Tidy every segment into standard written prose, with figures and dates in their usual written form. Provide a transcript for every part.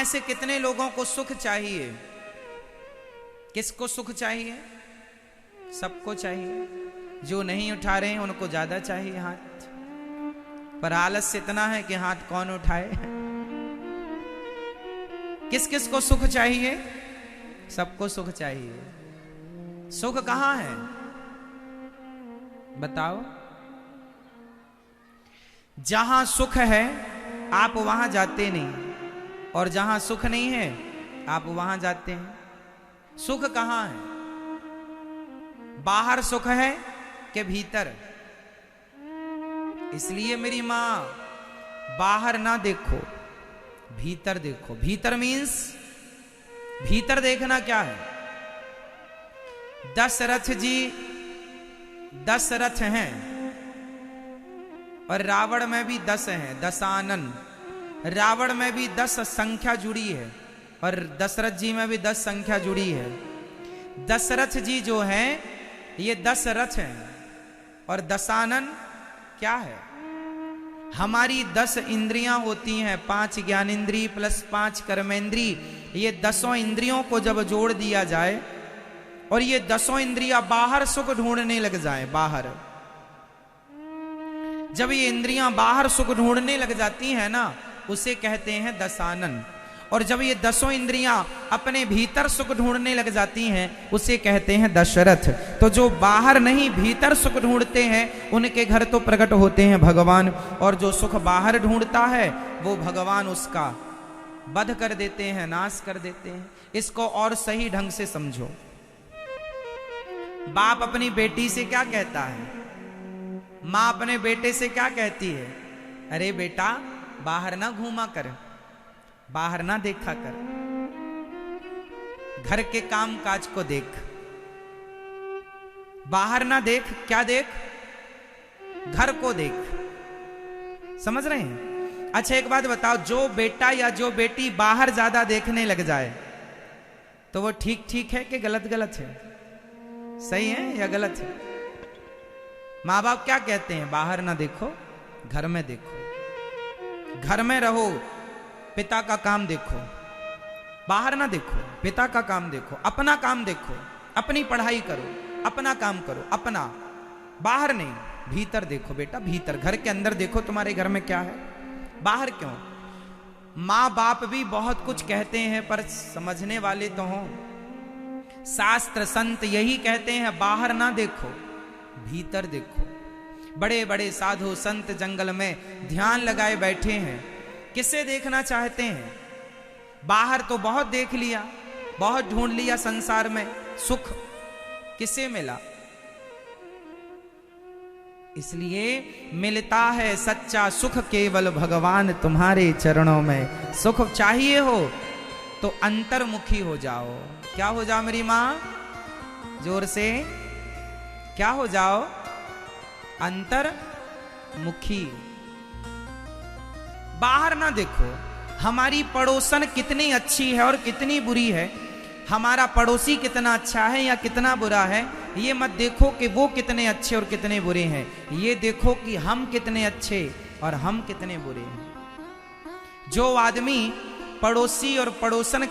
में से कितने लोगों को सुख चाहिए? किसको सुख चाहिए? सबको चाहिए। जो नहीं उठा रहे हैं उनको ज्यादा चाहिए हाथ, पर आलस्य इतना है कि हाथ कौन उठाए। किस किस को सुख चाहिए? सबको सुख चाहिए। सुख कहां है बताओ? जहां सुख है आप वहां जाते नहीं, और जहां सुख नहीं है आप वहां जाते हैं। सुख कहां है? बाहर सुख है कि भीतर? इसलिए मेरी मां, बाहर ना देखो, भीतर देखो। भीतर मीन्स, भीतर देखना क्या है? दशरथ जी 10 रथ हैं, और रावण में भी 10 हैं, दशानन। रावण में भी 10 संख्या जुड़ी है, और दशरथ जी में भी 10 संख्या जुड़ी है। दशरथ जी जो हैं ये 10 रथ हैं, और दशानन क्या है? हमारी 10 इंद्रियां होती हैं, 5 ज्ञानेंद्री प्लस 5 कर्मेंद्री। ये 10 इंद्रियों को जब जोड़ दिया जाए और ये 10 इंद्रियां बाहर सुख ढूंढने लग जाए, बाहर जब ये इंद्रियां बाहर सुख ढूंढने लग जाती हैं ना, उसे कहते हैं दशानन। और जब ये 10 इंद्रियां अपने भीतर सुख ढूंढने लग जाती हैं, उसे कहते हैं दशरथ। तो जो बाहर नहीं भीतर सुख ढूंढते हैं उनके घर तो प्रकट होते हैं भगवान, और जो सुख बाहर ढूंढता है वो भगवान उसका वध कर देते हैं, नाश कर देते हैं। इसको और सही ढंग से समझो। बाप अपनी बेटी से क्या कहता है? मां अपने बेटे से क्या कहती है? अरे बेटा बाहर ना घूमा कर, बाहर ना देखा कर, घर के काम काज को देख। बाहर ना देख, क्या देख? घर को देख। समझ रहे हैं? अच्छा एक बात बताओ, जो बेटा या जो बेटी बाहर ज्यादा देखने लग जाए तो वो ठीक ठीक है कि गलत गलत है? सही है या गलत है? माँ बाप क्या कहते हैं? बाहर ना देखो, घर में देखो। घर में रहो, पिता का काम देखो। बाहर ना देखो, पिता का काम देखो, अपना काम देखो, अपनी पढ़ाई करो, अपना काम करो, अपना। बाहर नहीं, भीतर देखो बेटा, भीतर। घर के अंदर देखो तुम्हारे घर में क्या है, बाहर क्यों? माँ बाप भी बहुत कुछ कहते हैं पर समझने वाले तो हों। शास्त्र संत यही कहते हैं, बाहर ना देखो, भीतर देखो। बड़े बड़े साधु संत जंगल में ध्यान लगाए बैठे हैं, किसे देखना चाहते हैं? बाहर तो बहुत देख लिया, बहुत ढूंढ लिया संसार में, सुख किसे मिला? इसलिए मिलता है सच्चा सुख केवल भगवान तुम्हारे चरणों में। सुख चाहिए हो तो अंतर्मुखी हो जाओ। क्या हो जाओ मेरी मां? जोर से क्या हो जाओ? अंतर्मुखी। बाहर ना देखो। हमारी पड़ोसन कितनी अच्छी है और कितनी बुरी है, हमारा पड़ोसी कितना अच्छा है या कितना बुरा है, ये मत देखो कि वो कितने अच्छे और कितने बुरे हैं। ये देखो कि हम कितने अच्छे और हम कितने बुरे हैं। जो आदमी पड़ोसी और पड़ोसन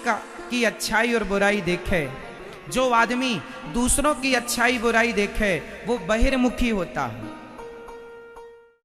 की अच्छाई और बुराई देखे, जो आदमी दूसरों की अच्छाई बुराई देखे, वो बहिर्मुखी होता है।